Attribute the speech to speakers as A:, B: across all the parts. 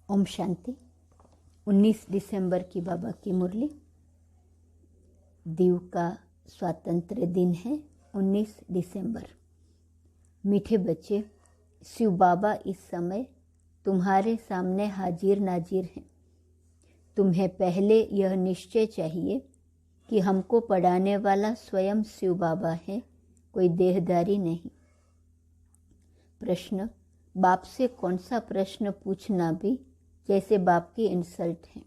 A: ओम शांति। 19 दिसंबर की बाबा की मुरली। दीव का स्वातंत्र्य दिन है 19 दिसंबर। मीठे बच्चे, शिव बाबा इस समय तुम्हारे सामने हाजिर नाजिर हैं। तुम्हें पहले यह निश्चय चाहिए कि हमको पढ़ाने वाला स्वयं शिव बाबा है, कोई देहदारी नहीं। प्रश्न, बाप से कौन सा प्रश्न पूछना भी जैसे बाप की इंसल्ट है।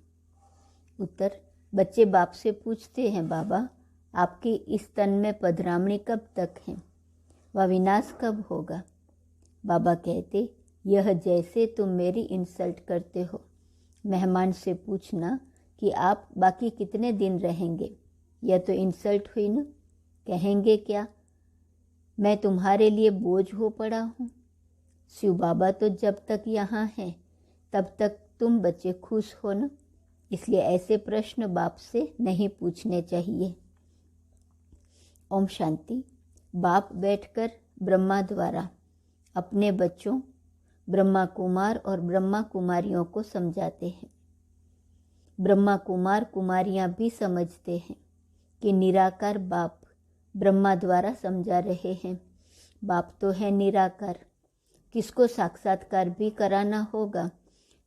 A: उत्तर, बच्चे बाप से पूछते हैं, बाबा आपकी इस तन में पधरामणी कब तक है, वह विनाश कब होगा। बाबा कहते, यह जैसे तुम मेरी इंसल्ट करते हो। मेहमान से पूछना कि आप बाकी कितने दिन रहेंगे, यह तो इंसल्ट हुई ना। कहेंगे क्या, मैं तुम्हारे लिए बोझ हो पड़ा हूँ। शिव बाबा तो जब तक यहाँ हैं तब तक तुम बच्चे खुश हो ना, इसलिए ऐसे प्रश्न बाप से नहीं पूछने चाहिए। ओम शांति। बाप बैठकर ब्रह्मा द्वारा अपने बच्चों ब्रह्मा कुमार और ब्रह्मा कुमारियों को समझाते हैं। ब्रह्मा कुमार कुमारियां भी समझते हैं कि निराकार बाप ब्रह्मा द्वारा समझा रहे हैं। बाप तो है निराकार, किसको साक्षात्कार भी कराना होगा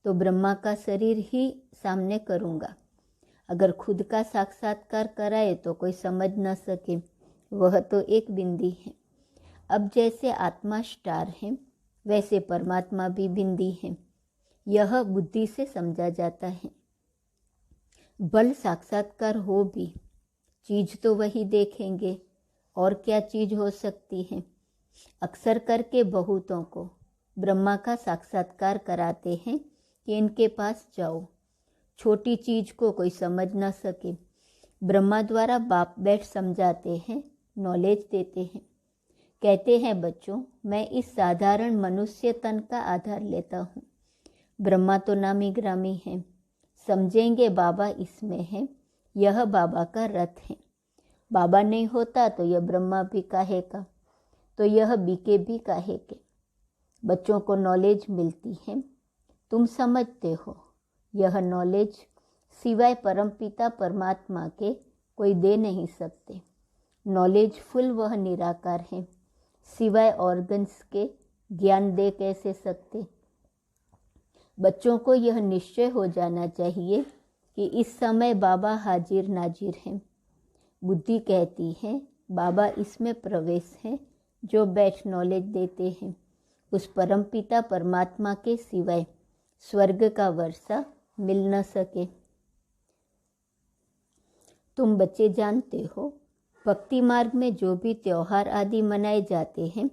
A: तो ब्रह्मा का शरीर ही सामने करूँगा। अगर खुद का साक्षात्कार कराए तो कोई समझ न सके, वह तो एक बिंदी है। अब जैसे आत्मा स्टार है वैसे परमात्मा भी बिंदी है, यह बुद्धि से समझा जाता है। बल साक्षात्कार हो भी चीज तो वही देखेंगे, और क्या चीज हो सकती है। अक्सर करके बहुतों को ब्रह्मा का साक्षात्कार कराते हैं कि इनके पास जाओ, छोटी चीज को कोई समझ न सके। ब्रह्मा द्वारा बाप बैठ समझाते हैं, नॉलेज देते हैं। कहते हैं, बच्चों मैं इस साधारण मनुष्य तन का आधार लेता हूँ। ब्रह्मा तो नामी ग्रामी है, समझेंगे बाबा इसमें है, यह बाबा का रथ है। बाबा नहीं होता तो यह ब्रह्मा भी काहे का, तो यह बीके भी काहे के। बच्चों को नॉलेज मिलती है, तुम समझते हो। यह नॉलेज सिवाय परमपिता परमात्मा के कोई दे नहीं सकते। नॉलेज फुल वह निराकार है, सिवाय ऑर्गन्स के ज्ञान दे कैसे सकते। बच्चों को यह निश्चय हो जाना चाहिए कि इस समय बाबा हाजिर नाजिर हैं। बुद्धि कहती है बाबा इसमें प्रवेश है, जो बैठ नॉलेज देते हैं। उस परमपिता परमात्मा के सिवाय स्वर्ग का वर्षा मिल न सके। तुम बच्चे जानते हो, भक्ति मार्ग में जो भी त्योहार आदि मनाए जाते हैं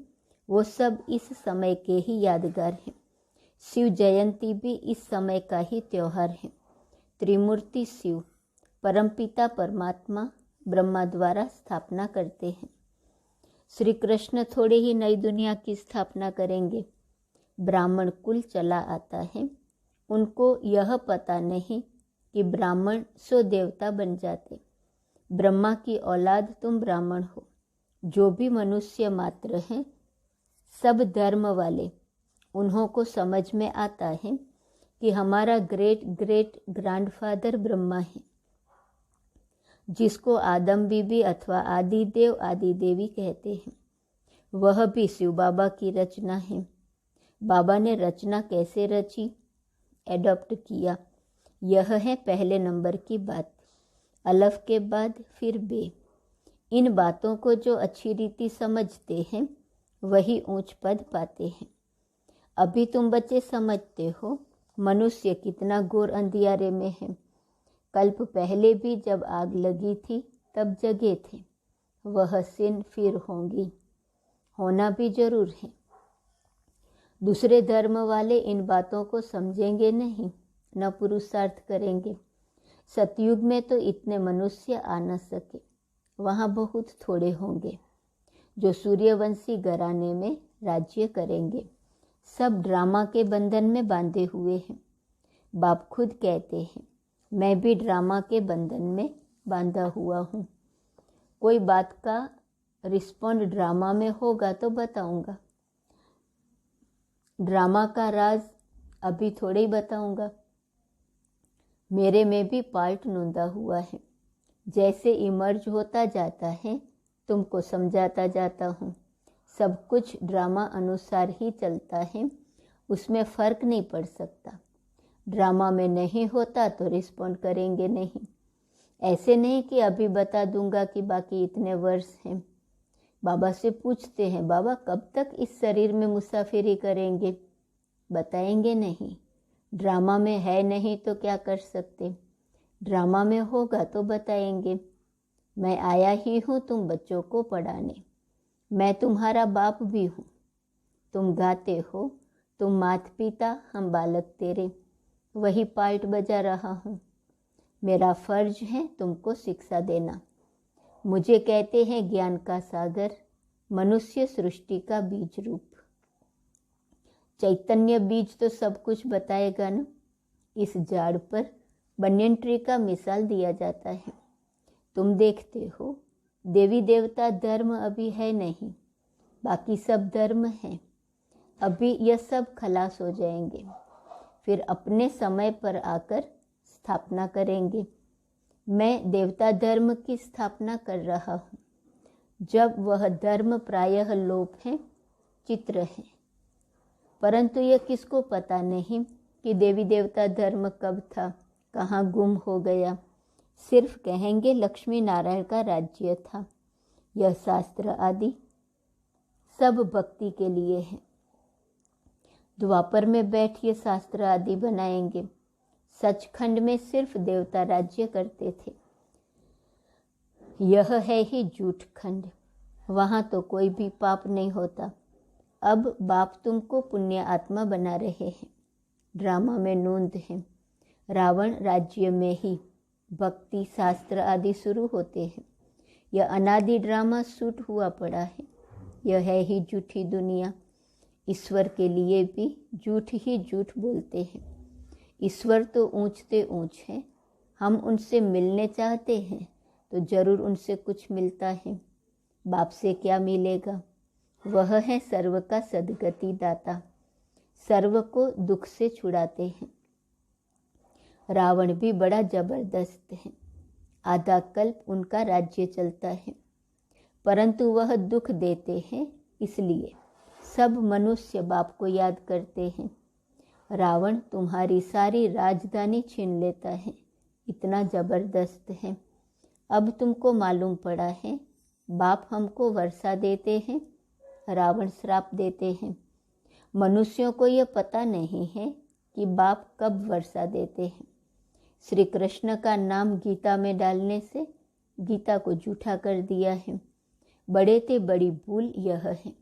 A: वो सब इस समय के ही यादगार हैं। शिव जयंती भी इस समय का ही त्योहार है। त्रिमूर्ति शिव परमपिता परमात्मा ब्रह्मा द्वारा स्थापना करते हैं। श्री कृष्ण थोड़े ही नई दुनिया की स्थापना करेंगे। ब्राह्मण कुल चला आता है, उनको यह पता नहीं कि ब्राह्मण सो देवता बन जाते। ब्रह्मा की औलाद तुम ब्राह्मण हो। जो भी मनुष्य मात्र हैं सब धर्म वाले, उन्हों को समझ में आता है कि हमारा ग्रेट ग्रेट ग्रैंडफादर ब्रह्मा है, जिसको आदम बीबी अथवा आदि देव आदि देवी कहते हैं। वह भी शिव बाबा की रचना है। बाबा ने रचना कैसे रची, एडॉप्ट किया, यह है पहले नंबर की बात। अलफ के बाद फिर बे। इन बातों को जो अच्छी रीति समझते हैं वही ऊंच पद पाते हैं। अभी तुम बच्चे समझते हो मनुष्य कितना घोर अंधियारे में है। कल्प पहले भी जब आग लगी थी तब जगे थे, वह सिन फिर होंगी, होना भी जरूर है। दूसरे धर्म वाले इन बातों को समझेंगे नहीं, न पुरुषार्थ करेंगे। सतयुग में तो इतने मनुष्य आ न सके, वहाँ बहुत थोड़े होंगे जो सूर्यवंशी घराने में राज्य करेंगे। सब ड्रामा के बंधन में बांधे हुए हैं। बाप खुद कहते हैं, मैं भी ड्रामा के बंधन में बांधा हुआ हूँ। कोई बात का रिस्पॉन्ड ड्रामा में होगा तो बताऊंगा। ड्रामा का राज अभी थोड़े ही बताऊंगा। मेरे में भी पार्ट नूंदा हुआ है। जैसे इमर्ज होता जाता है तुमको समझाता जाता हूँ। सब कुछ ड्रामा अनुसार ही चलता है, उसमें फ़र्क नहीं पड़ सकता। ड्रामा में नहीं होता तो रिस्पॉन्ड करेंगे नहीं। ऐसे नहीं कि अभी बता दूंगा कि बाकी इतने वर्ष हैं। बाबा से पूछते हैं, बाबा कब तक इस शरीर में मुसाफिरी करेंगे? बताएंगे नहीं। ड्रामा में है नहीं तो क्या कर सकते। ड्रामा में होगा तो बताएंगे। मैं आया ही हूँ तुम बच्चों को पढ़ाने। मैं तुम्हारा बाप भी हूँ। तुम गाते हो, तुम माता पिता, हम बालक तेरे। वही पार्ट बजा रहा हूँ। मेरा फर्ज है तुमको शिक्षा देना। मुझे कहते हैं ज्ञान का सागर, मनुष्य सृष्टि का बीज रूप। चैतन्य बीज तो सब कुछ बताएगा ना। इस झाड़ पर बनियन ट्री का मिसाल दिया जाता है। तुम देखते हो देवी देवता धर्म अभी है नहीं, बाकी सब धर्म है। अभी यह सब खलास हो जाएंगे, फिर अपने समय पर आकर स्थापना करेंगे। मैं देवता धर्म की स्थापना कर रहा हूँ। जब वह धर्म प्रायः लोप है, चित्र है। परंतु यह किसको पता नहीं कि देवी देवता धर्म कब था, कहाँ गुम हो गया। सिर्फ कहेंगे लक्ष्मी नारायण का राज्य था। यह शास्त्र आदि सब भक्ति के लिए है। द्वापर में बैठ ये शास्त्र आदि बनाएंगे। सचखंड में सिर्फ देवता राज्य करते थे। यह है ही झूठ खंड। वहाँ तो कोई भी पाप नहीं होता। अब बाप तुमको पुण्य आत्मा बना रहे हैं। ड्रामा में नूंद है। रावण राज्य में ही भक्ति शास्त्र आदि शुरू होते हैं। यह अनादि ड्रामा शूट हुआ पड़ा है। यह है ही झूठी दुनिया। ईश्वर के लिए भी झूठ ही झूठ बोलते हैं। ईश्वर तो ऊंचते ऊंच है। हम उनसे मिलने चाहते हैं तो जरूर उनसे कुछ मिलता है। बाप से क्या मिलेगा? वह है सर्व का सद्गति दाता। सर्व को दुख से छुड़ाते हैं। रावण भी बड़ा जबरदस्त है। आधा कल्प उनका राज्य चलता है, परंतु वह दुख देते हैं, इसलिए सब मनुष्य बाप को याद करते हैं। रावण तुम्हारी सारी राजधानी छीन लेता है, इतना जबरदस्त है। अब तुमको मालूम पड़ा है। बाप हमको वर्षा देते हैं, रावण श्राप देते हैं। मनुष्यों को यह पता नहीं है कि बाप कब वर्षा देते हैं। श्री कृष्ण का नाम गीता में डालने से गीता को झूठा कर दिया है। बड़े ते बड़ी भूल यह है।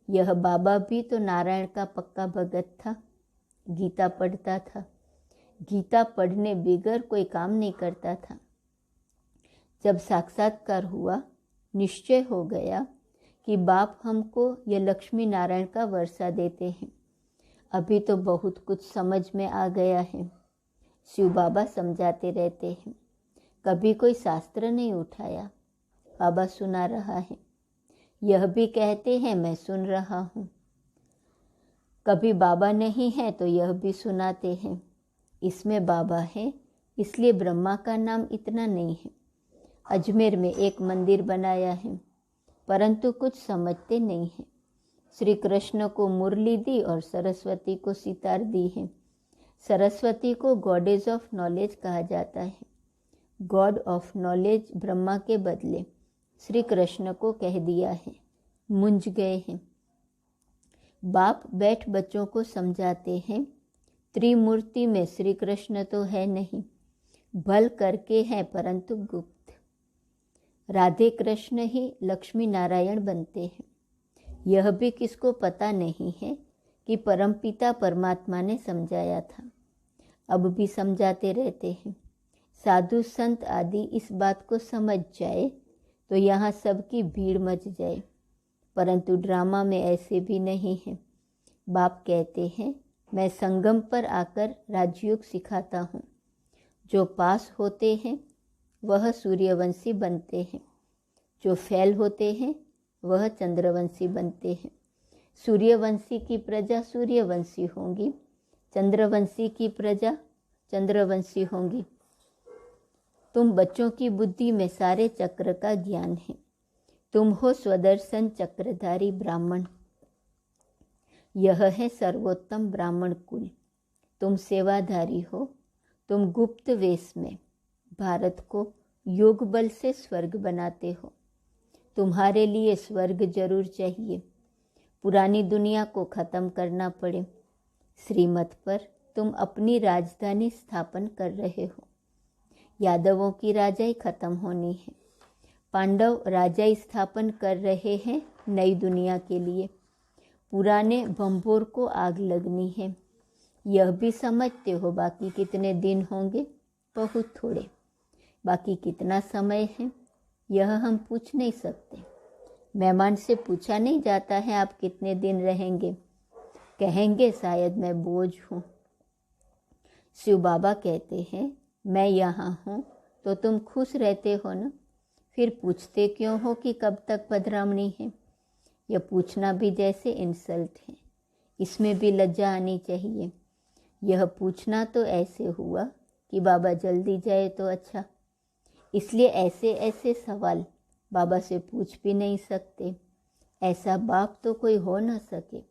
A: यह बाबा भी तो नारायण का पक्का भगत था। गीता पढ़ता था। गीता पढ़ने बगैर कोई काम नहीं करता था। जब साक्षात्कार हुआ, निश्चय हो गया कि बाप हमको यह लक्ष्मी नारायण का वर्षा देते हैं। अभी तो बहुत कुछ समझ में आ गया है। शिव बाबा समझाते रहते हैं। कभी कोई शास्त्र नहीं उठाया, बाबा सुना रहा है। यह भी कहते हैं मैं सुन रहा हूँ। कभी बाबा नहीं है तो यह भी सुनाते हैं। इसमें बाबा है, इसलिए ब्रह्मा का नाम इतना नहीं है। अजमेर में एक मंदिर बनाया है, परंतु कुछ समझते नहीं हैं। श्री कृष्ण को मुरली दी और सरस्वती को सितार दी है। सरस्वती को गॉडेज ऑफ नॉलेज कहा जाता है। गॉड ऑफ नॉलेज ब्रह्मा के बदले श्री कृष्ण को कह दिया है। मुंझ गए हैं। बाप बैठ बच्चों को समझाते हैं। त्रिमूर्ति में श्री कृष्ण तो है नहीं, भल करके हैं परंतु गुप्त। राधे कृष्ण ही लक्ष्मी नारायण बनते हैं। यह भी किसको पता नहीं है कि परमपिता परमात्मा ने समझाया था। अब भी समझाते रहते हैं। साधु संत आदि इस बात को समझ जाए तो यहाँ सबकी भीड़ मच जाए, परंतु ड्रामा में ऐसे भी नहीं है। बाप कहते हैं मैं संगम पर आकर राजयोग सिखाता हूँ। जो पास होते हैं वह सूर्यवंशी बनते हैं, जो फेल होते हैं वह चंद्रवंशी बनते हैं। सूर्यवंशी की प्रजा सूर्यवंशी होंगी, चंद्रवंशी की प्रजा चंद्रवंशी होंगी। तुम बच्चों की बुद्धि में सारे चक्र का ज्ञान है। तुम हो स्वदर्शन चक्रधारी ब्राह्मण। यह है सर्वोत्तम ब्राह्मण कुल। तुम सेवाधारी हो। तुम गुप्त वेश में भारत को योग बल से स्वर्ग बनाते हो। तुम्हारे लिए स्वर्ग जरूर चाहिए। पुरानी दुनिया को खत्म करना पड़े। श्रीमत पर तुम अपनी राजधानी स्थापन कर रहे हो। यादवों की राजाई खत्म होनी है। पांडव राजाई स्थापन कर रहे हैं नई दुनिया के लिए। पुराने भंभोर को आग लगनी है। यह भी समझते हो बाकी कितने दिन होंगे? बहुत थोड़े। बाकी कितना समय है यह हम पूछ नहीं सकते। मेहमान से पूछा नहीं जाता है आप कितने दिन रहेंगे। कहेंगे शायद मैं बोझ हूँ। शिव बाबा कहते हैं मैं यहाँ हूँ तो तुम खुश रहते हो ना, फिर पूछते क्यों हो कि कब तक पधरामणी है? यह पूछना भी जैसे इंसल्ट है। इसमें भी लज्जा आनी चाहिए। यह पूछना तो ऐसे हुआ कि बाबा जल्दी जाए तो अच्छा। इसलिए ऐसे ऐसे सवाल बाबा से पूछ भी नहीं सकते। ऐसा बाप तो कोई हो न सके।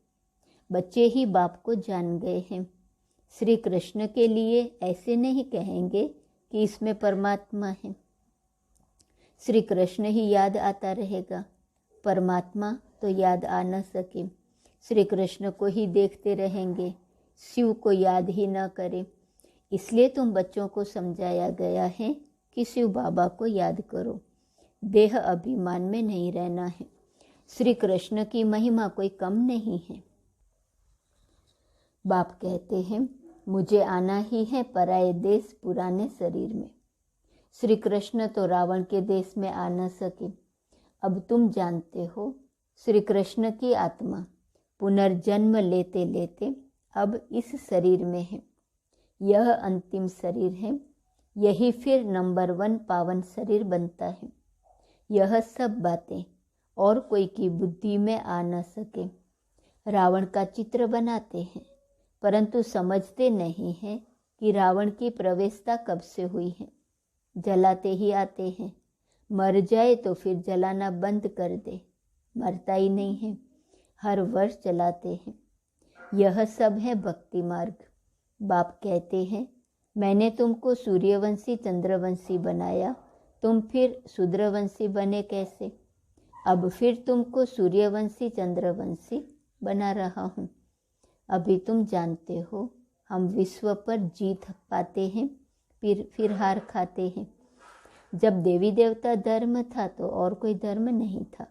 A: बच्चे ही बाप को जान गए हैं। श्री कृष्ण के लिए ऐसे नहीं कहेंगे कि इसमें परमात्मा है। श्री कृष्ण ही याद आता रहेगा, परमात्मा तो याद आ न सके। श्री कृष्ण को ही देखते रहेंगे, शिव को याद ही न करें। इसलिए तुम बच्चों को समझाया गया है कि शिव बाबा को याद करो। देह अभिमान में नहीं रहना है। श्री कृष्ण की महिमा कोई कम नहीं है। बाप कहते हैं मुझे आना ही है पराये देश पुराने शरीर में। श्री कृष्ण तो रावण के देश में आ न सके। अब तुम जानते हो श्री कृष्ण की आत्मा पुनर्जन्म लेते लेते अब इस शरीर में है। यह अंतिम शरीर है। यही फिर नंबर 1 पावन शरीर बनता है। यह सब बातें और कोई की बुद्धि में आ न सके। रावण का चित्र बनाते हैं परंतु समझते नहीं हैं कि रावण की प्रवेशता कब से हुई है। जलाते ही आते हैं। मर जाए तो फिर जलाना बंद कर दे। मरता ही नहीं है, हर वर्ष जलाते हैं। यह सब है भक्ति मार्ग। बाप कहते हैं मैंने तुमको सूर्यवंशी चंद्रवंशी बनाया, तुम फिर शूद्रवंशी बने कैसे? अब फिर तुमको सूर्यवंशी चंद्रवंशी बना रहा हूँ। अभी तुम जानते हो हम विश्व पर जीत पाते हैं, फिर हार खाते हैं। जब देवी देवता धर्म था तो और कोई धर्म नहीं था।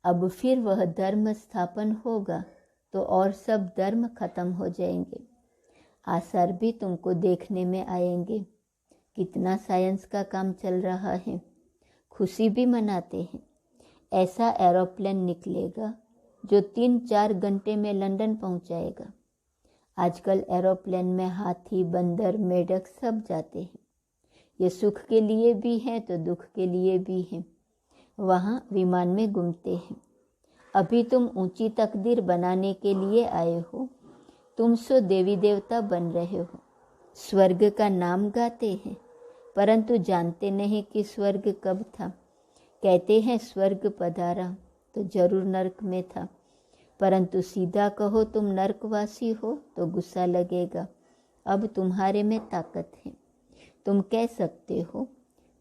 A: अब फिर वह धर्म स्थापन होगा तो और सब धर्म खत्म हो जाएंगे। आसार भी तुमको देखने में आएंगे। कितना साइंस का काम चल रहा है। खुशी भी मनाते हैं। ऐसा एरोप्लेन निकलेगा जो 3-4 घंटे में लंदन पहुंचाएगा। आजकल एरोप्लेन में हाथी, बंदर, मेढक सब जाते हैं। ये सुख के लिए भी हैं तो दुख के लिए भी हैं। वहाँ विमान में घूमते हैं। अभी तुम ऊंची तकदीर बनाने के लिए आए हो। तुम सो देवी देवता बन रहे हो। स्वर्ग का नाम गाते हैं परंतु जानते नहीं कि स्वर्ग कब था। कहते हैं स्वर्ग पधारा तो जरूर नरक में था, परंतु सीधा कहो तुम नरकवासी हो तो गुस्सा लगेगा। अब तुम्हारे में ताकत है। तुम कह सकते हो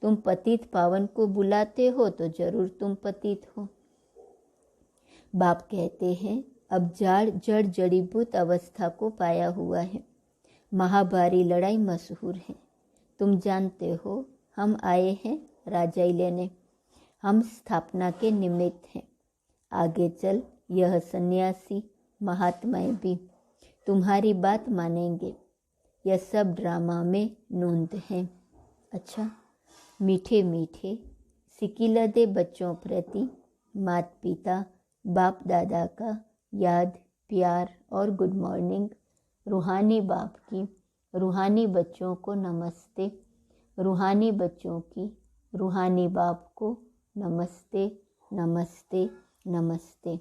A: तुम पतित पावन को बुलाते हो तो जरूर तुम पतित हो। बाप कहते हैं अब जड़ जड़ीभूत अवस्था को पाया हुआ है। महाभारी लड़ाई मशहूर है। तुम जानते हो हम आए हैं राजाई लेने। हम स्थापना के निमित्त हैं। आगे चल यह सन्यासी महात्माएं भी तुम्हारी बात मानेंगे। यह सब ड्रामा में नूंद है। अच्छा, मीठे मीठे सिकिलदे बच्चों प्रति माता पिता बाप दादा का याद, प्यार और गुड मॉर्निंग। रूहानी बाप की रूहानी बच्चों को नमस्ते। रूहानी बच्चों की रूहानी बाप को नमस्ते नमस्ते नमस्ते।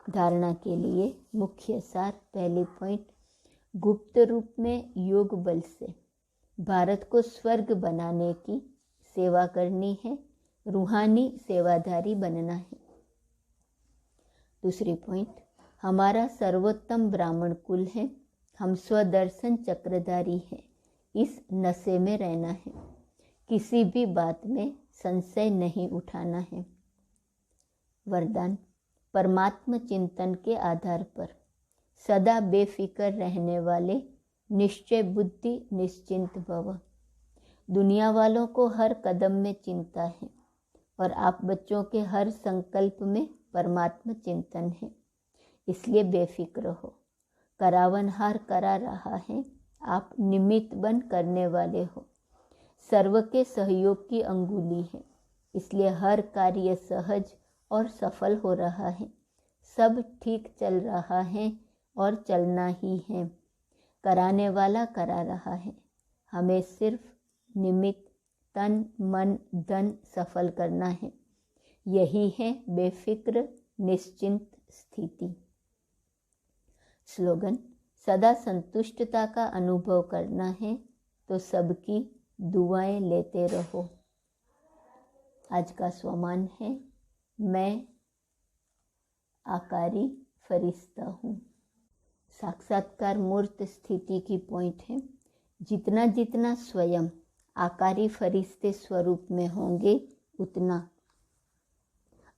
A: धारणा के लिए मुख्य सार। पहले पॉइंट, गुप्त रूप में योग बल से भारत को स्वर्ग बनाने की सेवा करनी है, रूहानी सेवाधारी बनना है। दूसरी पॉइंट, हमारा सर्वोत्तम ब्राह्मण कुल है, हम स्वदर्शन चक्रधारी हैं, इस नशे में रहना है, किसी भी बात में संशय नहीं उठाना है। वरदान, परमात्म चिंतन के आधार पर सदा बेफिक्र रहने वाले निश्चय बुद्धि निश्चिंत भव। दुनिया वालों को हर कदम में चिंता है और आप बच्चों के हर संकल्प में परमात्म चिंतन है, इसलिए बेफिक्र हो। करावनहार करा रहा है, आप निमित्त बन करने वाले हो। सर्व के सहयोग की अंगुली है, इसलिए हर कार्य सहज और सफल हो रहा है। सब ठीक चल रहा है और चलना ही है। कराने वाला करा रहा है, हमें सिर्फ निमित्त तन मन धन सफल करना है। यही है बेफिक्र निश्चिंत स्थिति। स्लोगन, सदा संतुष्टता का अनुभव करना है तो सबकी दुआएं लेते रहो। आज का स्वमान है, मैं आकारी फरिश्ता हूँ। साक्षात्कार मूर्त स्थिति की पॉइंट है, जितना जितना स्वयं आकारी फरिश्ते स्वरूप में होंगे उतना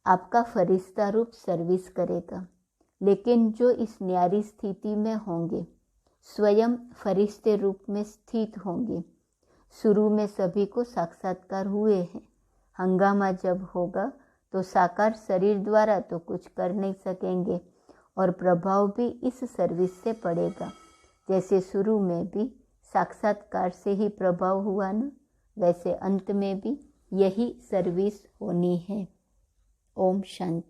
A: आपका फरिश्ता रूप सर्विस करेगा। लेकिन जो इस न्यारी स्थिति में होंगे, स्वयं फरिश्ते रूप में स्थित होंगे। शुरू में सभी को साक्षात्कार हुए हैं। हंगामा जब होगा तो साकार शरीर द्वारा तो कुछ कर नहीं सकेंगे और प्रभाव भी इस सर्विस से पड़ेगा। जैसे शुरू में भी साक्षात्कार से ही प्रभाव हुआ ना, वैसे अंत में भी यही सर्विस होनी है। ओम शांति।